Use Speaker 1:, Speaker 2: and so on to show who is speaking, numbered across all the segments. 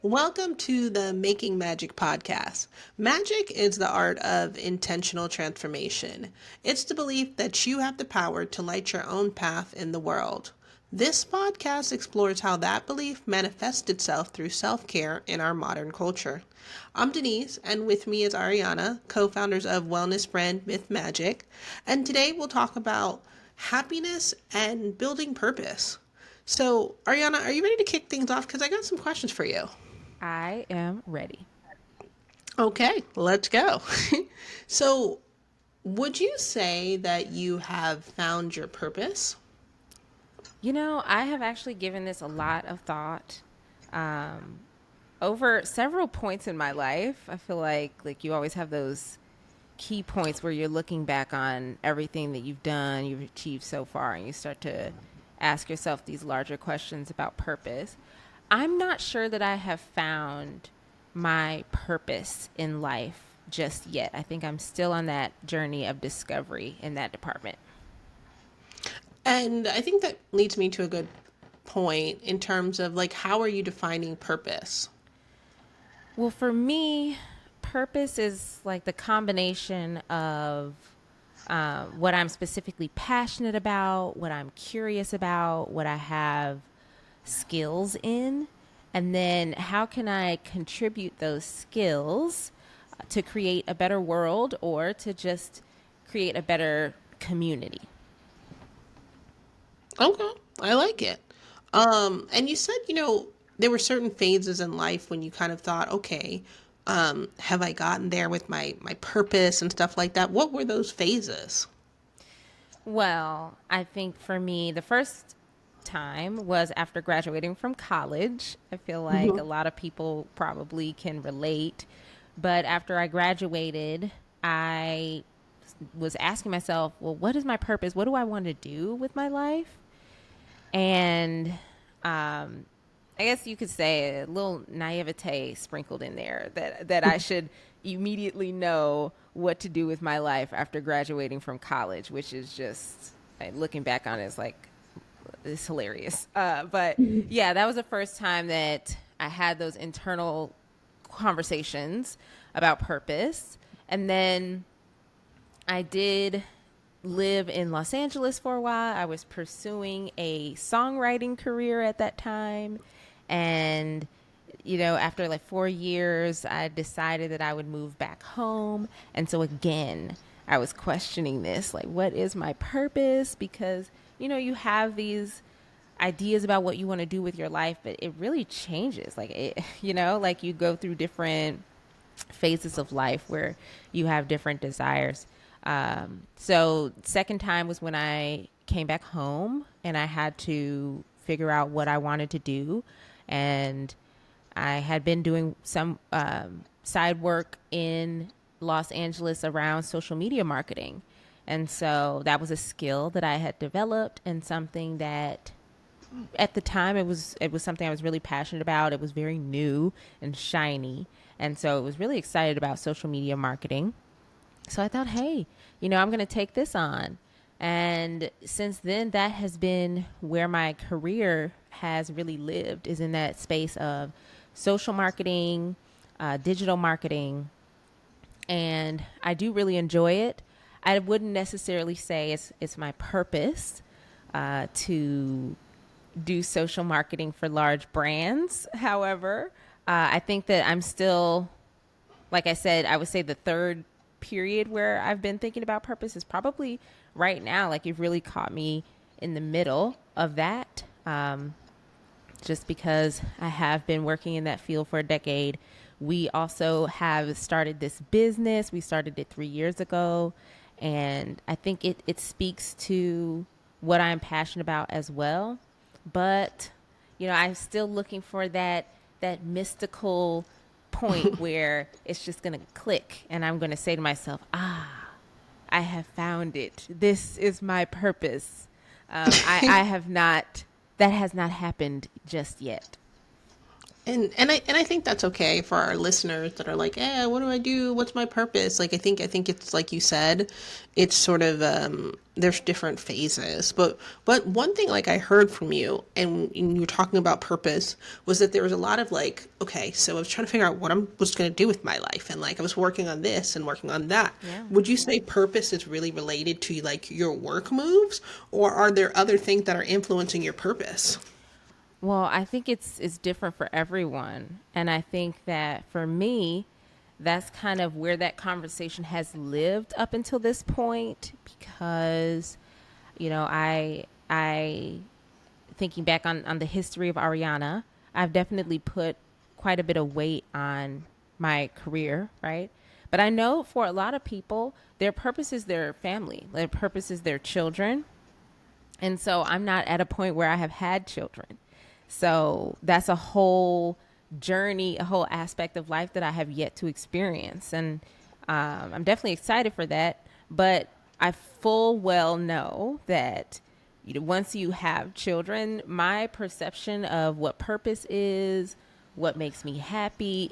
Speaker 1: Welcome to the Making Magic podcast. Magic is the art of intentional transformation. It's the belief that you have the power to light your own path in the world. This podcast explores how that belief manifests itself through self care in our modern culture. I'm Denyse, and with me is Ariana, co founders of wellness brand mythmagick. And today we'll talk about happiness and building purpose. So, Ariana, are you ready to kick things off? Because I got some questions for you.
Speaker 2: I am ready.
Speaker 1: Okay, let's go. So, would you say that you have found your purpose?
Speaker 2: I have actually given this a lot of thought um, over several points in my life. I feel like you always have those key points where you're looking back on everything that you've done, you've achieved so far, and you start to ask yourself these larger questions about purpose. I'm not sure that I have found my purpose in life just yet. I think I'm still on that journey of discovery in that department.
Speaker 1: And I think that leads me to a good point in terms of like, how are you defining purpose?
Speaker 2: Well, for me, purpose is like the combination of what I'm specifically passionate about, what I'm curious about, what I have skills in, and then how can I contribute those skills to create a better world or to just create a better community.
Speaker 1: Okay, I like it. And you said, there were certain phases in life when you kind of thought, okay, have I gotten there with my purpose and stuff like that? What were those phases?
Speaker 2: Well, I think for me, the first time was after graduating from college. I feel like a lot of people probably can relate. But after I graduated, I was asking myself, well, what is my purpose? What do I want to do with my life? And I guess you could say a little naivete sprinkled in there that I should immediately know what to do with my life after graduating from college, which is just looking back on it is like it's hilarious. But yeah, that was the first time that I had those internal conversations about purpose, and then I did live in Los Angeles for a while. I was pursuing a songwriting career at that time. And, after like 4 years, I decided that I would move back home. And so again, I was questioning this like, what is my purpose? Because, you have these ideas about what you want to do with your life, but it really changes. Like, like you go through different phases of life where you have different desires. So second time was when I came back home and I had to figure out what I wanted to do. And I had been doing some side work in Los Angeles around social media marketing. And so that was a skill that I had developed and something that at the time it was something I was really passionate about. It was very new and shiny. And so I was really excited about social media marketing. So I thought, hey, I'm going to take this on. And since then, that has been where my career has really lived, is in that space of social marketing, digital marketing. And I do really enjoy it. I wouldn't necessarily say it's my purpose to do social marketing for large brands. However, I think that I'm still, like I said, I would say the third period where I've been thinking about purpose is probably right now. Like you've really caught me in the middle of that, just because I have been working in that field for a decade. We also have started this business. We started it 3 years ago. And I think it speaks to what I'm passionate about as well. But, I'm still looking for that mystical point where it's just going to click and I'm going to say to myself, I have found it. This is my purpose. I have not, that has not happened just yet.
Speaker 1: And I think that's okay for our listeners that are like, what do I do? What's my purpose? Like I think it's like you said, it's sort of there's different phases. But one thing like I heard from you and you were talking about purpose was that there was a lot of like, okay, so I was trying to figure out what I was going to do with my life, and like I was working on this and working on that.
Speaker 2: Yeah.
Speaker 1: Would you say purpose is really related to like your work moves, or are there other things that are influencing your purpose?
Speaker 2: Well, I think it's different for everyone. And I think that for me, that's kind of where that conversation has lived up until this point because I thinking back on the history of Ariana, I've definitely put quite a bit of weight on my career, right? But I know for a lot of people, their purpose is their family, their purpose is their children. And so I'm not at a point where I have had children. So that's a whole journey, a whole aspect of life that I have yet to experience. And I'm definitely excited for that. But I full well know that once you have children, my perception of what purpose is, what makes me happy,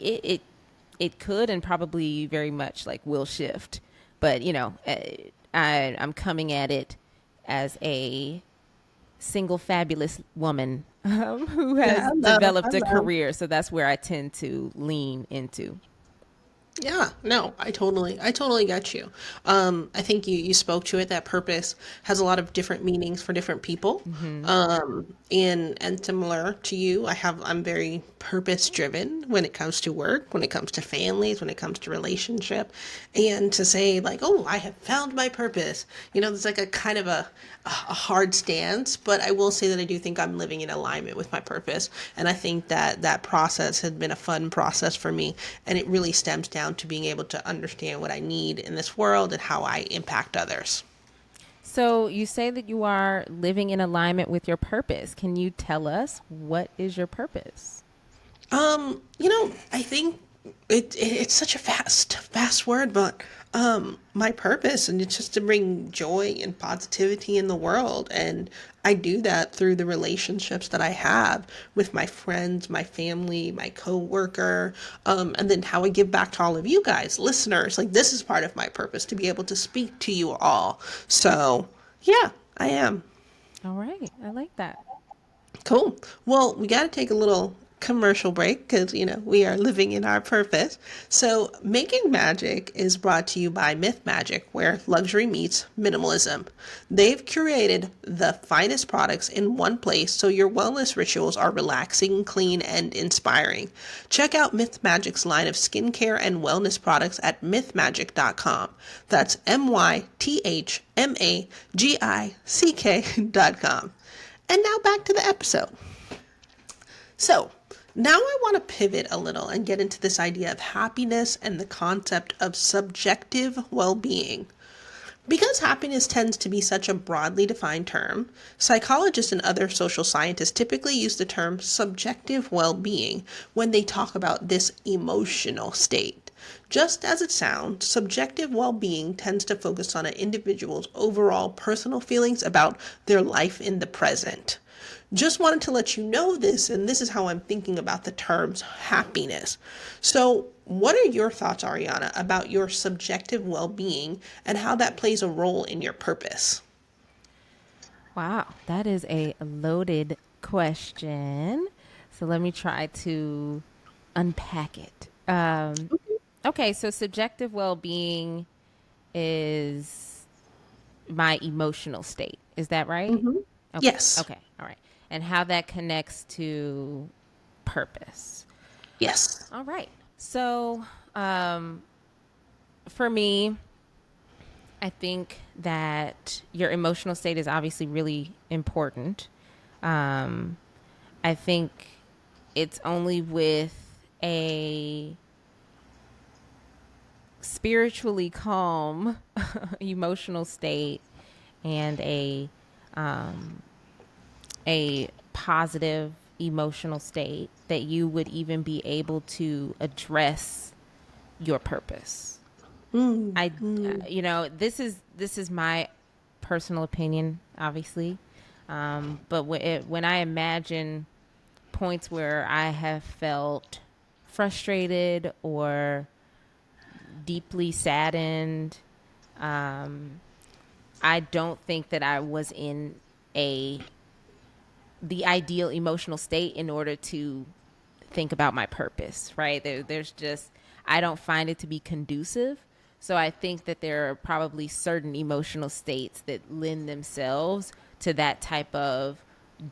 Speaker 2: it could and probably very much like will shift. But, I'm coming at it as a single fabulous woman who
Speaker 1: Yeah,
Speaker 2: has
Speaker 1: I know. I
Speaker 2: developed a
Speaker 1: know.
Speaker 2: career. So that's where I tend to lean into.
Speaker 1: Yeah, no, I totally get you. I think you spoke to it that purpose has a lot of different meanings for different people.
Speaker 2: Mm-hmm.
Speaker 1: And similar to you, I'm very purpose driven when it comes to work, when it comes to families, when it comes to relationship, and to say like, oh, I have found my purpose. There's like a kind of a hard stance, but I will say that I do think I'm living in alignment with my purpose, and I think that that process has been a fun process for me, and it really stems down to being able to understand what I need in this world and how I impact others.
Speaker 2: So you say that you are living in alignment with your purpose. Can you tell us what is your purpose?
Speaker 1: I think it's such a fast word, but my purpose and it's just to bring joy and positivity in the world, and I do that through the relationships that I have with my friends, my family, my coworker, and then how I give back to all of you guys, listeners. Like this is part of my purpose to be able to speak to you all. So yeah, I am.
Speaker 2: All right. I like that.
Speaker 1: Cool. Well, we got to take a little commercial break because, we are living in our purpose. So, Making Magic is brought to you by mythmagick, where luxury meets minimalism. They've curated the finest products in one place so your wellness rituals are relaxing, clean, and inspiring. Check out mythmagick's line of skincare and wellness products at mythmagick.com. That's mythmagick.com. And now back to the episode. So, now I want to pivot a little and get into this idea of happiness and the concept of subjective well being. Because happiness tends to be such a broadly defined term, psychologists and other social scientists typically use the term subjective well being when they talk about this emotional state. Just as it sounds, subjective well being tends to focus on an individual's overall personal feelings about their life in the present. Just wanted to let you know this, and this is how I'm thinking about the terms happiness. So, what are your thoughts, Ariana, about your subjective well being and how that plays a role in your purpose?
Speaker 2: Wow. That is a loaded question. So let me try to unpack it. Okay. So subjective well being is my emotional state. Is that right?
Speaker 1: Hmm.
Speaker 2: Okay.
Speaker 1: Yes.
Speaker 2: Okay. All right. And how that connects to purpose.
Speaker 1: Yes.
Speaker 2: All right. So, for me, I think that your emotional state is obviously really important. Um, I think it's only with a spiritually calm emotional state and a positive emotional state that you would even be able to address your purpose. I this is my personal opinion, obviously. But when I imagine points where I have felt frustrated or deeply saddened. I don't think that I was in a the ideal emotional state in order to think about my purpose, right? There's just, I don't find it to be conducive. So I think that there are probably certain emotional states that lend themselves to that type of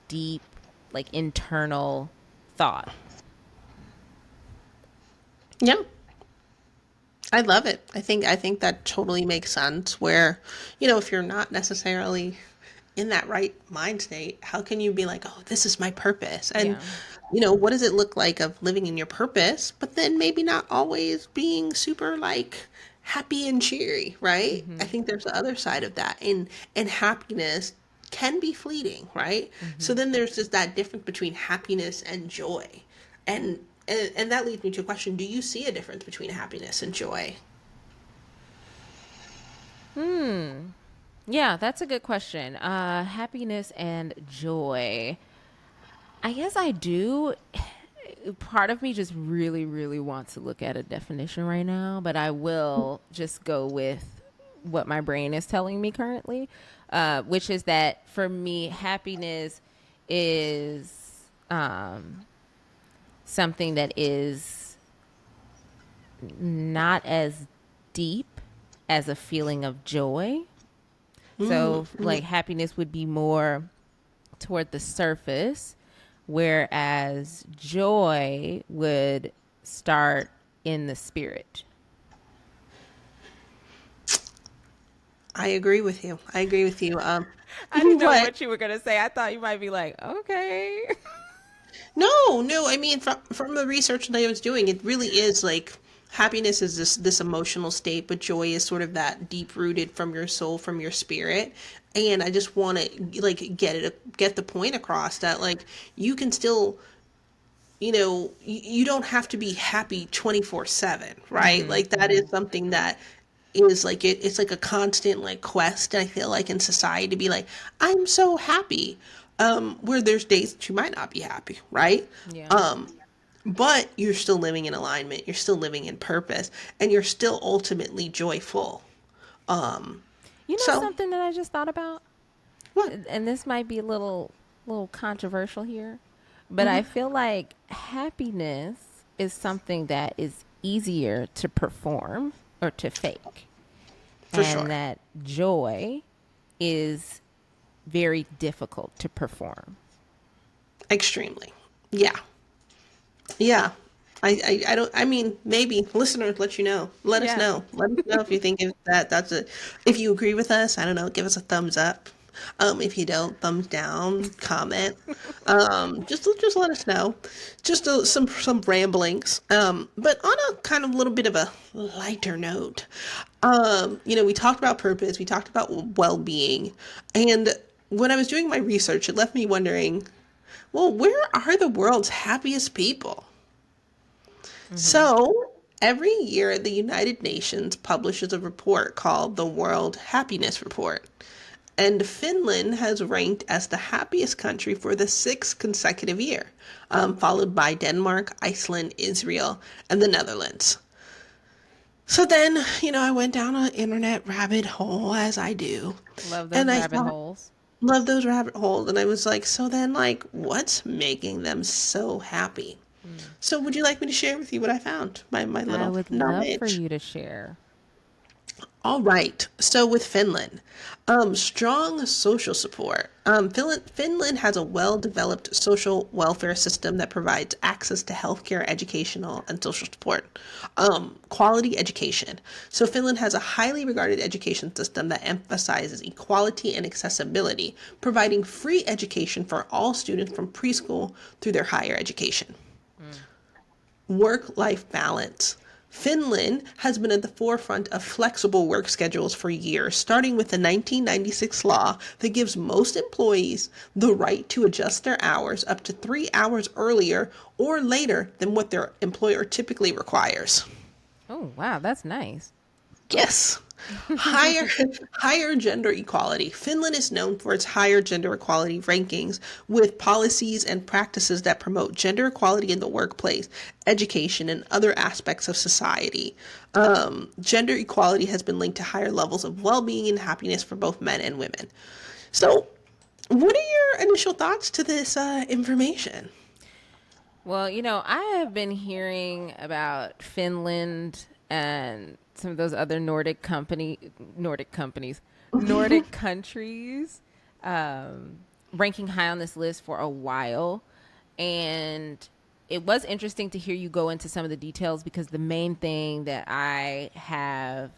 Speaker 2: deep, like internal thought.
Speaker 1: Yeah. I love it. I think that totally makes sense where, if you're not necessarily in that right mind state, how can you be like, "Oh, this is my purpose?" And
Speaker 2: Yeah.
Speaker 1: what does it look like of living in your purpose, but then maybe not always being super like happy and cheery, right? I
Speaker 2: Mm-hmm.
Speaker 1: think there's the other side of that. And happiness can be fleeting, right? So
Speaker 2: Mm-hmm.
Speaker 1: then there's just that difference between happiness and joy. And that leads me to a question, do you see a difference between happiness and joy?
Speaker 2: Yeah, that's a good question. Happiness and joy. I guess I do. Part of me just really, really wants to look at a definition right now, but I will just go with what my brain is telling me currently, which is that for me, happiness is something that is not as deep as a feeling of joy. So, like, happiness would be more toward the surface, whereas joy would start in the spirit.
Speaker 1: I agree with you. I agree with you.
Speaker 2: I didn't know
Speaker 1: But
Speaker 2: what you were going to say. I thought you might be like, okay.
Speaker 1: no, no. I mean, from the research that I was doing, it really is like happiness is this emotional state, but joy is sort of that deep rooted from your soul, from your spirit. And I just want to like get the point across that like you can still, you don't have to be happy 24/7, right?
Speaker 2: Mm-hmm,
Speaker 1: Like that
Speaker 2: mm-hmm.
Speaker 1: is something that is like it's like a constant like quest, I feel like, in society to be like, I'm so happy. Where there's days that you might not be happy, right?
Speaker 2: Yeah.
Speaker 1: Um, but you're still living in alignment, you're still living in purpose, and you're still ultimately joyful. Um,
Speaker 2: You know
Speaker 1: so
Speaker 2: something that I just thought about?
Speaker 1: what?
Speaker 2: And this might be a little controversial here, but I
Speaker 1: Hmm.
Speaker 2: feel like happiness is something that is easier to perform or to fake,
Speaker 1: For
Speaker 2: and
Speaker 1: sure.
Speaker 2: that joy is very difficult to perform.
Speaker 1: Extremely. Yeah. Yeah. I don't, I mean, maybe listeners, let you know. Let us
Speaker 2: Yeah.
Speaker 1: know. Let us know if you think that's a, if you agree with us, I don't know, give us a thumbs up. If you don't, thumbs down, comment. Just let us know. Just some ramblings. But on a kind of little bit of a lighter note, we talked about purpose, we talked about well-being, and when I was doing my research, it left me wondering, well, where are the world's happiest people?
Speaker 2: Mm-hmm.
Speaker 1: So, every year, the United Nations publishes a report called the World Happiness Report. And Finland has ranked as the happiest country for the sixth consecutive year, followed by Denmark, Iceland, Israel, and the Netherlands. So then, I went down an internet rabbit hole, as I do,
Speaker 2: Love those
Speaker 1: and I
Speaker 2: rabbit
Speaker 1: thought,
Speaker 2: holes.
Speaker 1: love those rabbit holes. And I was like, so then, like, what's making them so happy?
Speaker 2: Mm.
Speaker 1: So, would you like me to share with you what I found? My
Speaker 2: I
Speaker 1: little
Speaker 2: would love for
Speaker 1: knowledge.
Speaker 2: you to share.
Speaker 1: All right. So with Finland, strong social support. Finland has a well-developed social welfare system that provides access to healthcare, educational, and social support. Quality education. So Finland has a highly regarded education system that emphasizes equality and accessibility, providing free education for all students from preschool through their higher education.
Speaker 2: Mm.
Speaker 1: Work life balance. Finland has been at the forefront of flexible work schedules for years, starting with the 1996 law that gives most employees the right to adjust their hours up to 3 hours earlier or later than what their employer typically requires.
Speaker 2: Oh, wow, that's nice.
Speaker 1: Yes. Higher higher gender equality. Finland is known for its higher gender equality rankings with policies and practices that promote gender equality in the workplace, education, and other aspects of society. Gender equality has been linked to higher levels of well-being and happiness for both men and women. So, what are your initial thoughts to this information?
Speaker 2: Well, I have been hearing about Finland and some of those other Nordic companies, Nordic countries, um, ranking high on this list for a while, and it was interesting to hear you go into some of the details because the main thing that I have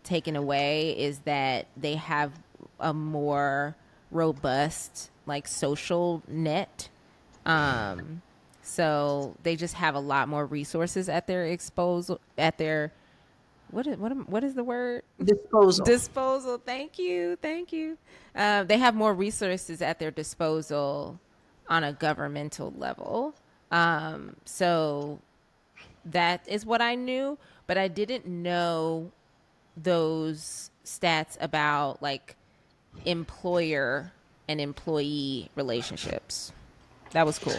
Speaker 2: taken away is that they have a more robust like social net. um so they just have a lot more resources at their disposal, at their what is the word?
Speaker 1: Disposal.
Speaker 2: Disposal. Thank you, thank you. They have more resources at their disposal on a governmental level. So that is what I knew, but I didn't know those stats about like employer and employee relationships. That was cool.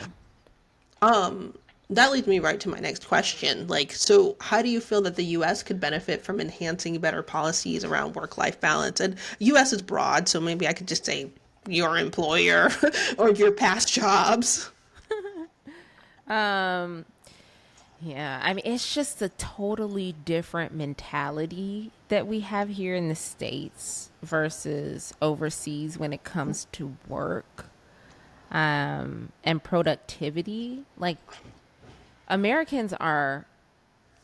Speaker 1: That leads me right to my next question. Like, so how do you feel that the US could benefit from enhancing better policies around work-life balance? And US is broad, so maybe I could just say your employer or your past jobs.
Speaker 2: Um, yeah, I mean, it's just a totally different mentality that we have here in the States versus overseas when it comes to work, and productivity. Like, Americans are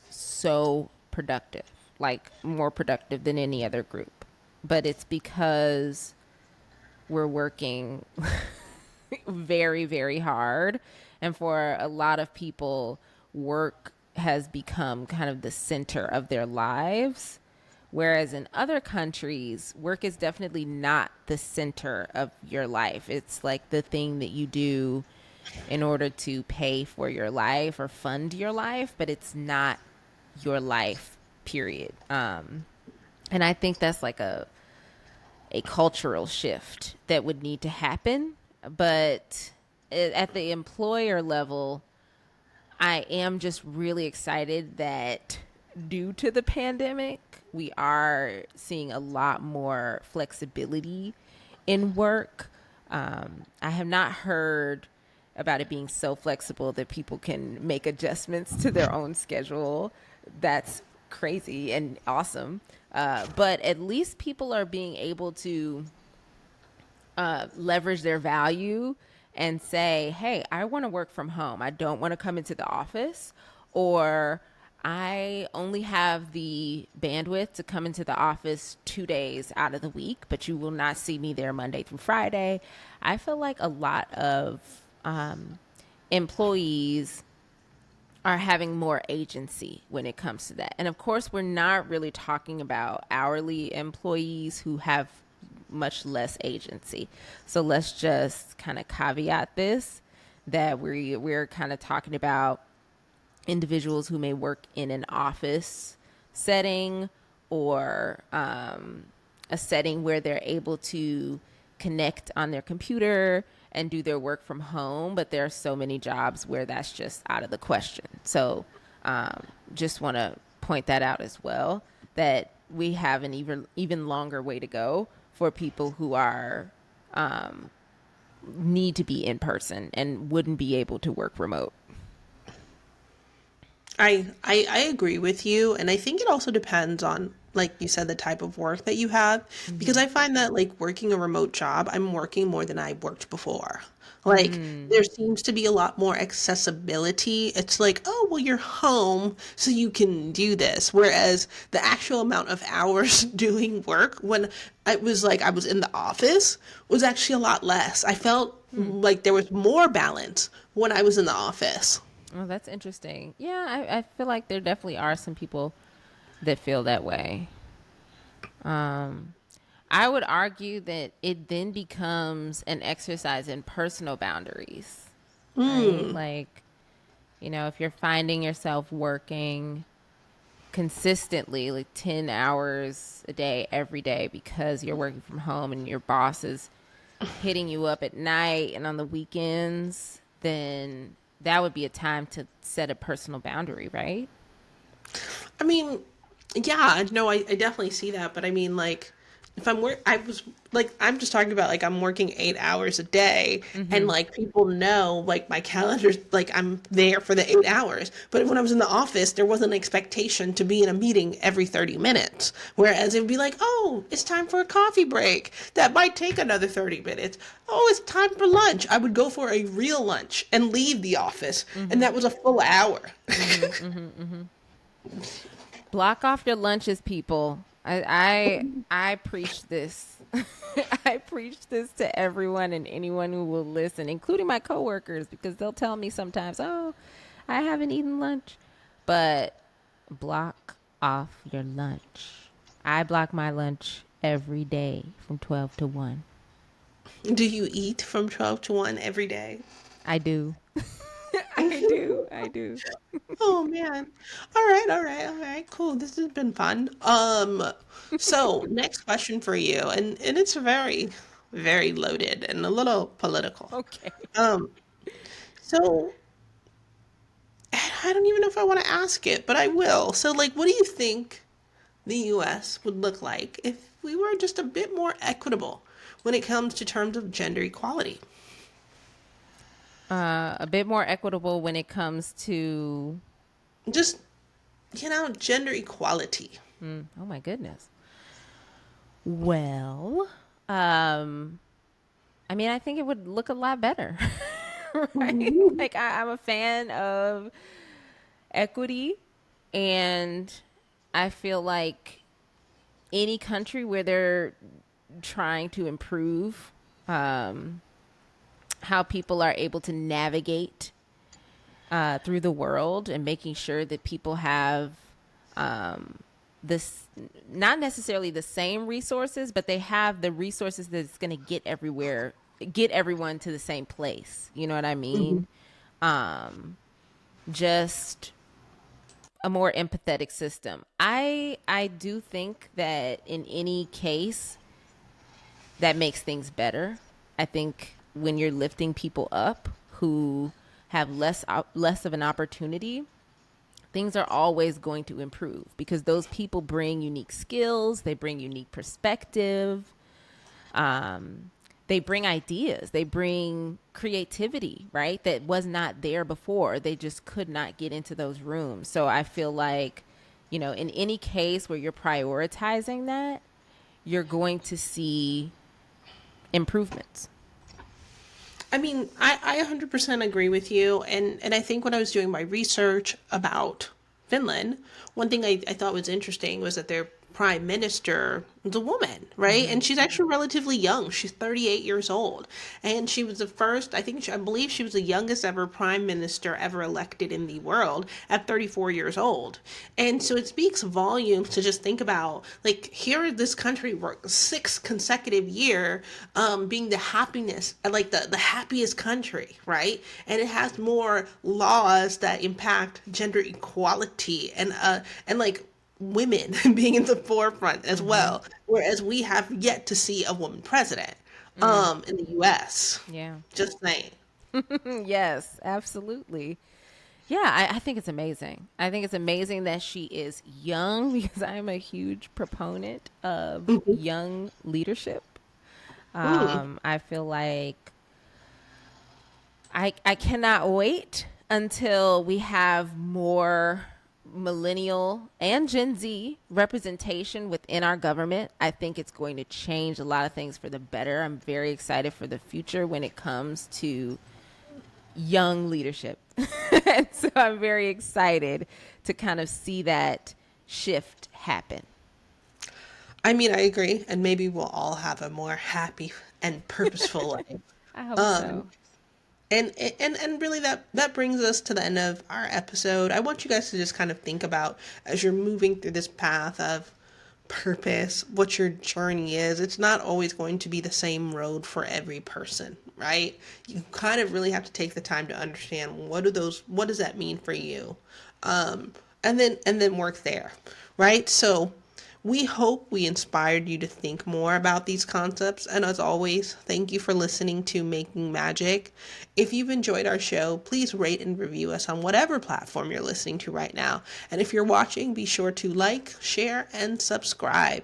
Speaker 2: so productive, like more productive than any other group. But it's because we're working very, very hard. And for a lot of people, work has become kind of the center of their lives. Whereas in other countries, work is definitely not the center of your life. It's like the thing that you do in order to pay for your life or fund your life, but it's not your life, period. And I think that's like a cultural shift that would need to happen. But at the employer level, I am just really excited that due to the pandemic, we are seeing a lot more flexibility in work. I have not heard about it being so flexible that people can make adjustments to their own schedule. That's crazy and awesome. But at least people are being able to leverage their value and say, hey, I want to work from home. I don't want to come into the office, or I only have the bandwidth to come into the office 2 days out of the week, but you will not see me there Monday through Friday. I feel like a lot of employees are having more agency when it comes to that. And of course, we're not really talking about hourly employees who have much less agency. So let's just kind of caveat this, that we're kind of talking about individuals who may work in an office setting, or a setting where they're able to connect on their computer and do their work from home. But there are so many jobs where that's just out of the question. So just want to point that out as well, that we have an even longer way to go for people who are need to be in person and wouldn't be able to work remote.
Speaker 1: I agree with you, and I think it also depends on, like you said, the type of work that you have. Because I find that like working a remote job, I'm working more than I worked before. Like
Speaker 2: Mm.
Speaker 1: there seems to be a lot more accessibility. It's like, oh, well, you're home, so you can do this. Whereas the actual amount of hours doing work when I was in the office was actually a lot less. I felt like there was more balance when I was in the office.
Speaker 2: Oh, that's interesting. Yeah, I feel like there definitely are some people that feel that way. Um, I would argue that it then becomes an exercise in personal boundaries, right?
Speaker 1: Mm.
Speaker 2: Like, if you're finding yourself working consistently, like 10 hours a day, every day, because you're working from home and your boss is hitting you up at night and on the weekends, then that would be a time to set a personal boundary, right?
Speaker 1: I mean, yeah, no, I definitely see that, but I mean, like, if I was like, I'm just talking about like I'm working 8 hours a day, and
Speaker 2: Mm-hmm.
Speaker 1: like people know like my calendar's like I'm there for the 8 hours. But when I was in the office, there wasn't an expectation to be in a meeting every 30 minutes. Whereas it would be like, oh, it's time for a coffee break. That might take another 30 minutes. Oh, it's time for lunch. I would go for a real lunch and leave the office, and
Speaker 2: Mm-hmm.
Speaker 1: that was a full hour.
Speaker 2: Mm-hmm. Mm-hmm. Mm-hmm. Block off your lunches, people. I preach this. I preach this to everyone and anyone who will listen, including my coworkers, because they'll tell me sometimes, "Oh, I haven't eaten lunch." But block off your lunch. I block my lunch every day from 12 to 1.
Speaker 1: Do you eat from 12 to 1 every day?
Speaker 2: I do. I do. I do.
Speaker 1: Oh man. All right, all right, all right. Cool. This has been fun. So next question for you, and it's very, very loaded and a little political.
Speaker 2: Okay.
Speaker 1: Um, so I don't even know if I want to ask it, but I will. So like, what do you think the US would look like if we were just a bit more equitable when it comes to terms of gender equality?
Speaker 2: A bit more equitable when it comes to,
Speaker 1: Just, gender equality.
Speaker 2: oh my goodness. Well, um, I mean, I think it would look a lot better, right? Like, I'm a fan of equity, and I feel like any country where they're trying to improve how people are able to navigate through the world and making sure that people have this, not necessarily the same resources, but they have the resources that's going to get everywhere, get everyone to the same place. You know what I mean? Just a more empathetic system. I do think that in any case that makes things better. I think when you're lifting people up who have less of an opportunity, things are always going to improve because those people bring unique skills, they bring unique perspective, they bring ideas, they bring creativity, right? That was not there before. They just could not get into those rooms. So I feel like, in any case where you're prioritizing that, you're going to see improvements.
Speaker 1: I mean, I 100% agree with you. And I think when I was doing my research about Finland, one thing I thought was interesting was that their prime minister was a woman, right?
Speaker 2: Mm-hmm.
Speaker 1: And she's actually relatively young. She's 38 years old. And she was the first, I believe she was the youngest ever prime minister ever elected in the world at 34 years old. And so it speaks volumes to just think about, like, here this country worked 6 consecutive year being the happiness, like the happiest country, right? And it has more laws that impact gender equality and like women being in the forefront as
Speaker 2: Mm-hmm.
Speaker 1: well. Whereas we have yet to see a woman president
Speaker 2: Mm.
Speaker 1: in the US.
Speaker 2: Yeah.
Speaker 1: Just saying.
Speaker 2: Yes, absolutely. Yeah, I think it's amazing. I think it's amazing that she is young because I'm a huge proponent of young leadership.
Speaker 1: Mm.
Speaker 2: I feel like I cannot wait until we have more millennial and Gen Z representation within our government. I think it's going to change a lot of things for the better. I'm very excited for the future when it comes to young leadership. And so I'm very excited to kind of see that shift happen.
Speaker 1: I mean, I agree, and maybe we'll all have a more happy and purposeful life.
Speaker 2: I hope
Speaker 1: Um,
Speaker 2: so.
Speaker 1: and really that brings us to the end of our episode. I want you guys to just kind of think about as you're moving through this path of purpose, what your journey is. It's not always going to be the same road for every person, right? You kind of really have to take the time to understand what does that mean for you. and then work there, right? So we hope we inspired you to think more about these concepts. And as always, thank you for listening to Making Magic. If you've enjoyed our show, please rate and review us on whatever platform you're listening to right now. And if you're watching, be sure to like, share, and subscribe.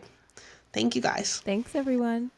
Speaker 1: Thank you guys.
Speaker 2: Thanks, everyone.